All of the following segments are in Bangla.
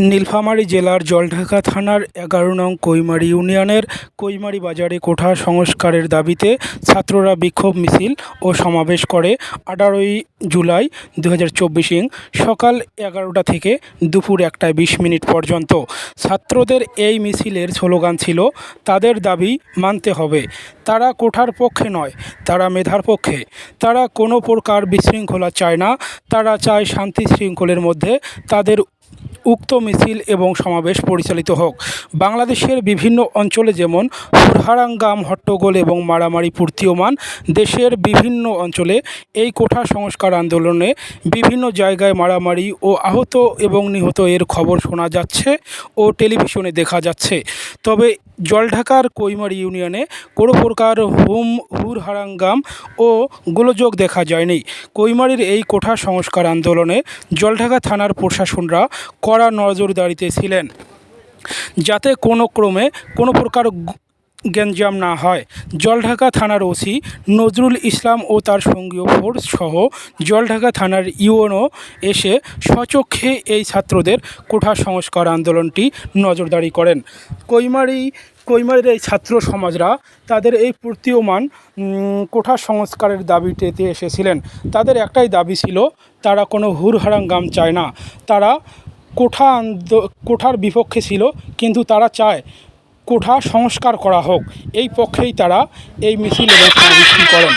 নীলফামারী জেলার জলঢাকা থানার ১১ নং কৈমারী ইউনিয়নের কৈমারী বাজারে কোঠা সংস্কারের দাবিতে ছাত্ররা বিক্ষোভ মিছিল ও সমাবেশ করে ১৮ই জুলাই ২০২৪ সকাল ১১টা থেকে দুপুর ১টা ২০ মিনিট পর্যন্ত। ছাত্রদের এই মিছিলের স্লোগান ছিল, তাদের দাবি মানতে হবে। তারা কোঠার পক্ষে নয়, তারা মেধার পক্ষে। তারা কোনো প্রকার বিশৃঙ্খলা চায় না, তারা চায় শান্তি শৃঙ্খলের মধ্যে তাদের উক্ত মিছিল এবং সমাবেশ পরিচালিত হোক। বাংলাদেশের বিভিন্ন অঞ্চলে যেমন হুড়হাঙ্গাম, হট্টগোল এবং মারামারি প্রতীয়মান, দেশের বিভিন্ন অঞ্চলে এই কোঠা সংস্কার আন্দোলনে বিভিন্ন জায়গায় মারামারি ও আহত এবং নিহত এর খবর শোনা যাচ্ছে ও টেলিভিশনে দেখা যাচ্ছে। তবে জলঢাকার কৈমারী ইউনিয়নে কোনো প্রকার হুড়হাঙ্গাম ও গোলযোগ দেখা যায়নি। কৈমারীর এই কোঠা সংস্কার আন্দোলনে জলঢাকা থানার প্রশাসনরা কড়া নজরদারিতে ছিলেন, যাতে কোনো ক্রমে কোনো প্রকার গ্যাঞ্জাম না হয়। জলঢাকা থানার ওসি নজরুল ইসলাম ও তার সঙ্গীয় ফোর্স সহ জলঢাকা থানার ইউএনও এসে স্বচক্ষে এই ছাত্রদের কোঠা সংস্কার আন্দোলনটি নজরদারি করেন। কৈমারীর এই ছাত্র সমাজরা তাদের এই প্রতীয়মান কোঠা সংস্কারের দাবিতে এসেছিলেন। তাদের একটাই দাবি ছিল, তারা কোনো হুড়হাঙ্গাম চায় না। তারা কোঠার বিপক্ষে ছিল, কিন্তু তারা চায় কোঠা সংস্কার করা হোক। এই পক্ষেই তারা এই মিছিল এবং সমাবেশটি করেন।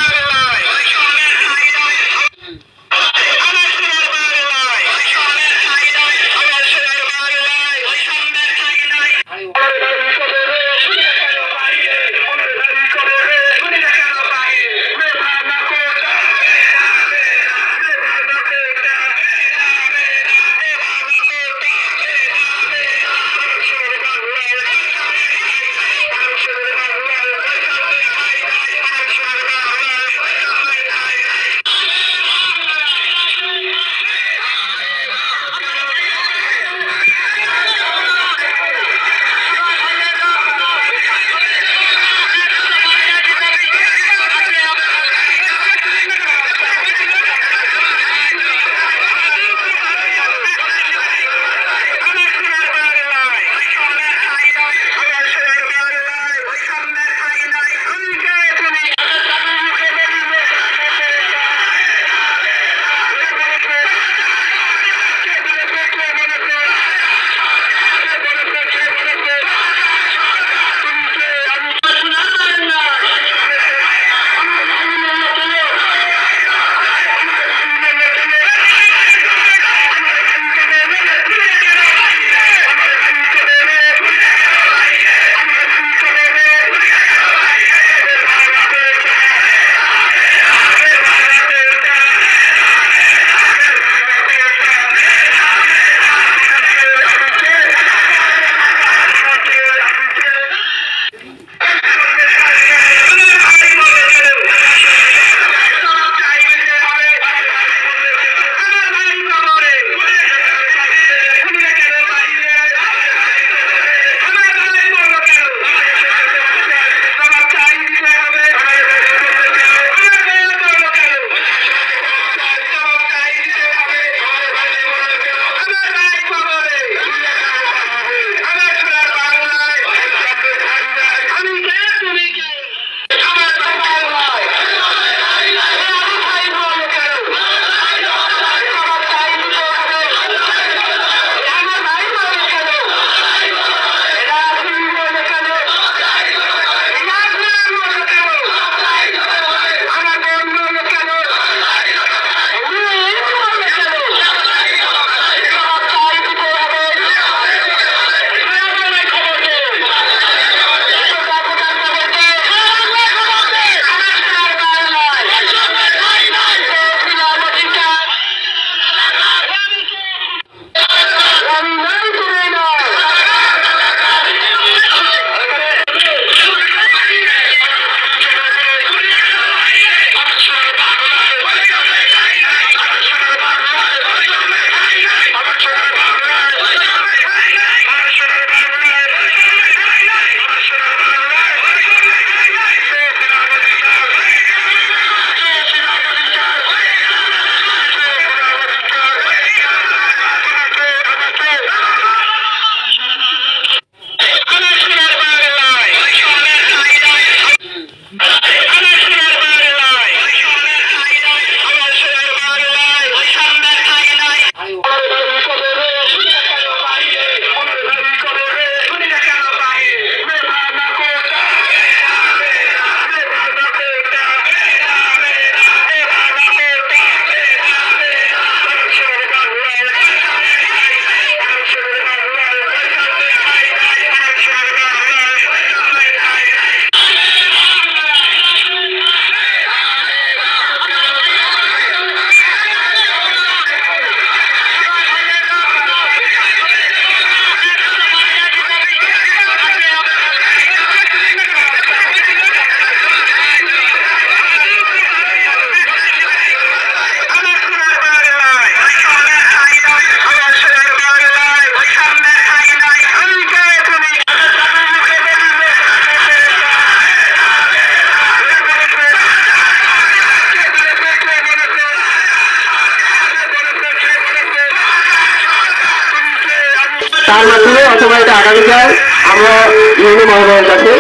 তার মাধ্যমে অথবা এটা আগামীকাল আমরা ইউনি মহোদয়ের কাছে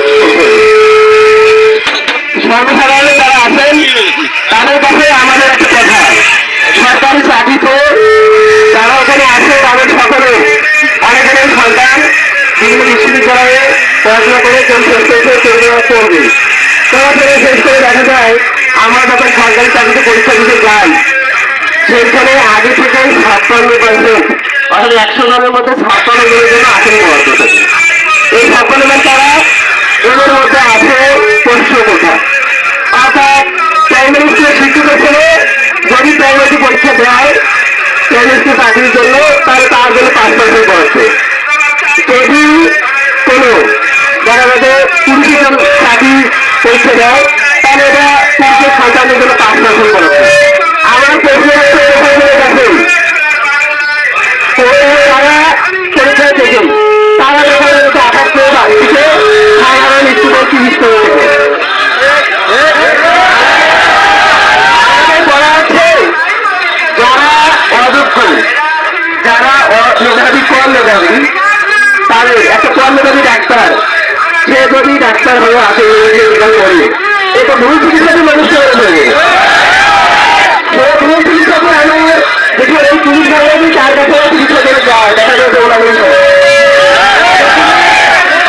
সর্বসাধারণে যারা আছেন তাদের কাছে আমাদের একটা কথা, সরকারি চাকরিতে যারা ওখানে আছে তাদের সকলে অনেকের সন্তান বিভিন্ন বিশ্ববিদ্যালয়ে পড়াশোনা করে কেউ শেষ করেছে, কেউ করবে। পড়াশোনা শেষ করে দেখা যায় আমরা যখন সরকারি চাকরিতে পরীক্ষা দিতে যাই সেখানে আগে থেকে 56%, অর্থাৎ 100 জনের মধ্যে 56 জনের জন্য আসন বরাদ্দ থাকে। এই 56 জন তারা এদের মধ্যে আছে 25 কোঠা, অর্থাৎ প্রাইমারি স্কুলের শিক্ষিত ছেলে যদি প্রাইমারি পরীক্ষা দেয় প্রাইমারি স্কুল চাকরির জন্য তাহলে তার জন্য 5% বরাদ্দ। যদি কোনো দেখা যাচ্ছে 20 জন চাকরি পরীক্ষা দেয় তাহলে এটা 30 সন্তানের জন্য 5% বরাদ্দ। আমার প্রশ্ন হচ্ছে তারা পরীক্ষা দেখেন তারা যখন 28 বাড়িতে সাধারণ স্টুডেন্ট 30 করে বলা হচ্ছে যারা অযোগ্য, যারা মেধাবী কম মেধাবী, তাদের একটা কম মেধাবী ডাক্তার, সে যদি ডাক্তার হয়ে আসে করে এটা ভুল চিকিৎসাকে মানুষ করে ফেলবে। সে ভুল চিকিৎসাকে আমি দেখি এই পুলিশ বাহিনী তার কাছে চিকিৎসা করে যায়, দেখা যাচ্ছে ওরা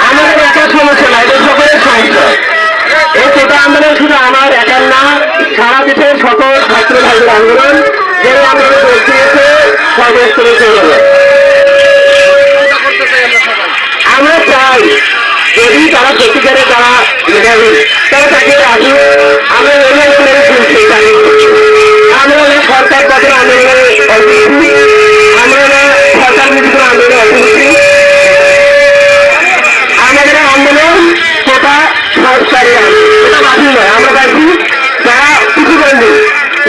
আমাদের একার সমস্যা না, এটা সকলের সমস্যা। এই কোটা আন্দোলন শুধু আমার একার না, সারা দেশের সকল ছাত্র ভাইদের আন্দোলন, যে আন্দোলন যোগ দিয়েছে সর্বস্তরে চলে যাবে। আমরা চাই যদি তারা সত্যিকারে যারা মেধাবী তারা তাকে আসুন, আমরা আমরা সরকার পথের আন্দোলনে অগ্রসী, আমরা সরকার বিরুদ্ধে আন্দোলনে অগ্রসী। আমাদের আন্দোলন কোটা সংস্কারে এটা বাতিল নয়, আমরা চাইছি যারা কিছু বন্ধু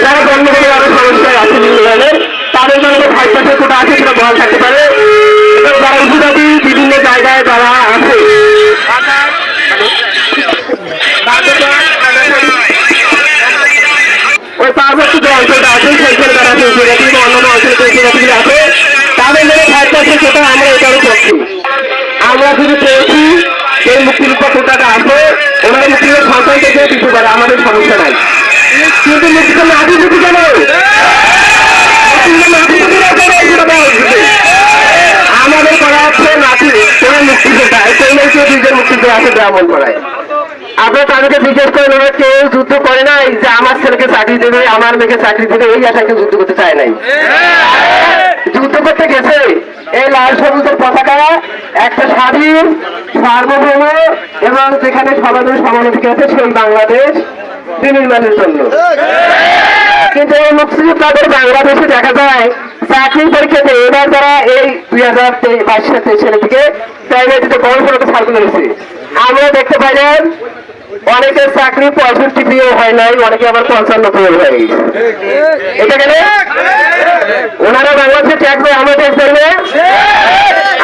যারা জন্মগত আরো সমস্যায় আছে নির্মাণের তাদের জন্য 5% কোটা আছে সেটা বহাল থাকতে পারে, এবং যারা উপজাতি বিভিন্ন জায়গায় যারা আছে ওই পার্বত্য যে অঞ্চলটা আছে সেইখানে যারা আছে উপজাতি বা অন্যান্য অঞ্চলে উপজাতিগুলি আছে তাদের জন্য 5% কোটা আমরা এটারও পক্ষে। আমরা শুধু পেয়েছি এই মুক্তিযোদ্ধা কোটাটা আছে ওনারা মুক্তিযোদ্ধা সন্তান থেকে দিতে পারে, আমাদের সমস্যা নাই। কিন্তু মুক্তিযোদ্ধা নাতি দিতে কেন আমাদের করা হচ্ছে নাতি কোন মুক্তিযোদ্ধা নিজের মুক্তিযোদ্ধা আছে ব্রাহ্মণ করায়। আপনার তাদেরকে জিজ্ঞেস করেন ওরা কেউ যুদ্ধ করে নাই যে আমার ছেলেকে চাকরি দেবে আমার মেয়েকে চাকরি দেবে এই আশাকে যুদ্ধ করতে চায় নাই। যুদ্ধ করতে গেছে এই লাল সবুজের পতাকা একটা স্বাধীন সার্বভৌম এবং যেখানে সমাজের সমানাধিকার আছে সেই বাংলাদেশ বিনির্মাণের জন্য। কিন্তু এই মুক্তিযোদ্ধাদের বাংলাদেশে দেখা যায় চাকরির পরীক্ষাতে এবার যারা এই 2022 সালের দিকে প্রাইভেটিতে বড় বড় সার্কুলার হয়েছে আমরা দেখতে পাইলাম অনেকের চাকরি 65 প্রিয় হয় নাই, অনেকে আবার 55 প্রিয় হয়ে গেছে। এটা কেন ওনারা বাংলাদেশে ট্যাক্স দেয়, আমরা ট্যাক্স দেয় না,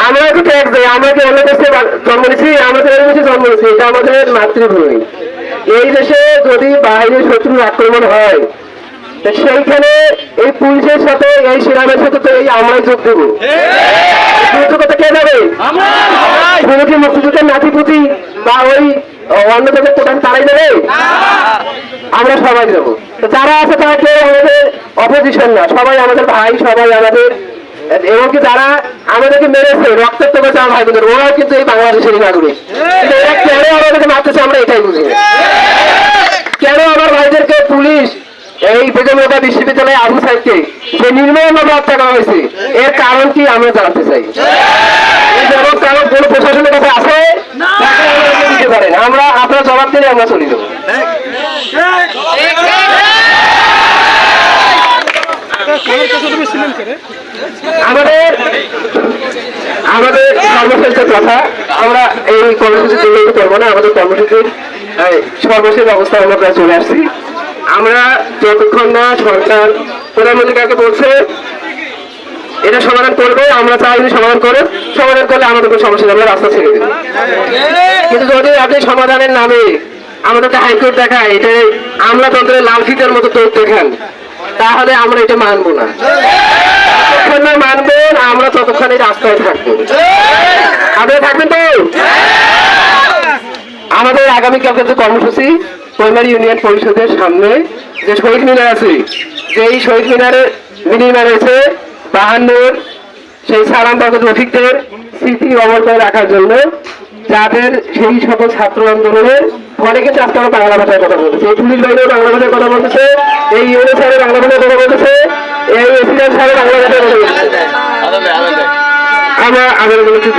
আমরা কি ট্যাক্স দেয়, আমরা কি অন্য দেশে জন্ম নিচ্ছি, আমাদের দেশে জন্ম নিচ্ছি, এটা আমাদের মাতৃভূমি। এই দেশে যদি বাইরের শত্রুর আক্রমণ হয় সেইখানে এই পুলিশের সাথে এই সেনাদের সাথে তো এই আমরাই যোগ দেবো। যুদ্ধ করতে কে যাবে? কোনো কি মুক্তিযুদ্ধের নাতিপুতি বা ওই অন্য দেশের কোটান তারাই দেবে? আমরা সবাই দেবো। তো যারা আছে তারা কেউ আমাদের অপোজিশন না, সবাই আমাদের ভাই, সবাই আমাদের, এমনকি যারা আমাদেরকে মেরেছে রক্তের তোকে যাওয়া ভাই বোনের ওরাও কিন্তু এই বাংলাদেশেরই নাগরিক। এরা কেন আমাদেরকে মারতেছে আমরা এটাই বুঝি। কেন আমার ভাইদেরকে পুলিশ এই বেগমগঞ্জ বিশ্ববিদ্যালয়ে আবু সাইদকে যে নির্মমভাবে হত্যা করা হয়েছে এর কারণ কি আমরা জানতে চাই। এর কারণ কোন প্রশাসনের কাছে আছে দিতে পারেন, আমরা আপনার জবাব দিলে আমরা চলে যাবো। আমাদের সর্বশেষ কথা, আমরা এই কর্মসূচি করবো না, আমাদের কর্মসূচির সর্বশেষ অবস্থা আমরা প্রায় চলে আসছি। আমরা যতক্ষণ না সরকার প্রধানমন্ত্রীকে বলছে এটা সমাধান করবে, আমরা চাই সমাধান করে, সমাধান করলে আমাদের কোনো সমস্যা নেই, আমরা রাস্তা ছেড়ে দেব। কিন্তু যদি আপনি সমাধানের নামে আমাদেরকে হাইকোর্ট দেখায় এটা আমলাতন্ত্রের লাল ফিতের মতো তোর দেখান তাহলে আমরা এটা মানবো না। যতক্ষণ না মানবেন আমরা ততক্ষণ এই রাস্তায় থাকবো। আপনারা থাকবেন তো? আমাদের আগামীকালকে যে কর্মসূচি কৈমারি ইউনিয়ন পরিষদের সামনে যে শহীদ মিনার আছে, যে এই শহীদ মিনারের মিনিমাম রয়েছে 52 সেই সালাম বাগত রফিকদের স্মৃতি অমর করে রাখার জন্য, যাদের সেই সকল ছাত্র আন্দোলনের অনেকে আজকে আমরা বাংলা ভাষায় কথা বলতেছে, এই পুলিশ বাহিনীও বাংলা ভাষায় কথা বলতেছে, এই ইউনিয়ন সাহেব বাংলা ভাষায় কথা বলতেছে, এই এসিডেন্ট সাহেব বাংলা ভাষায় কথা বলতেছে। আমরা আমাদের বলেছি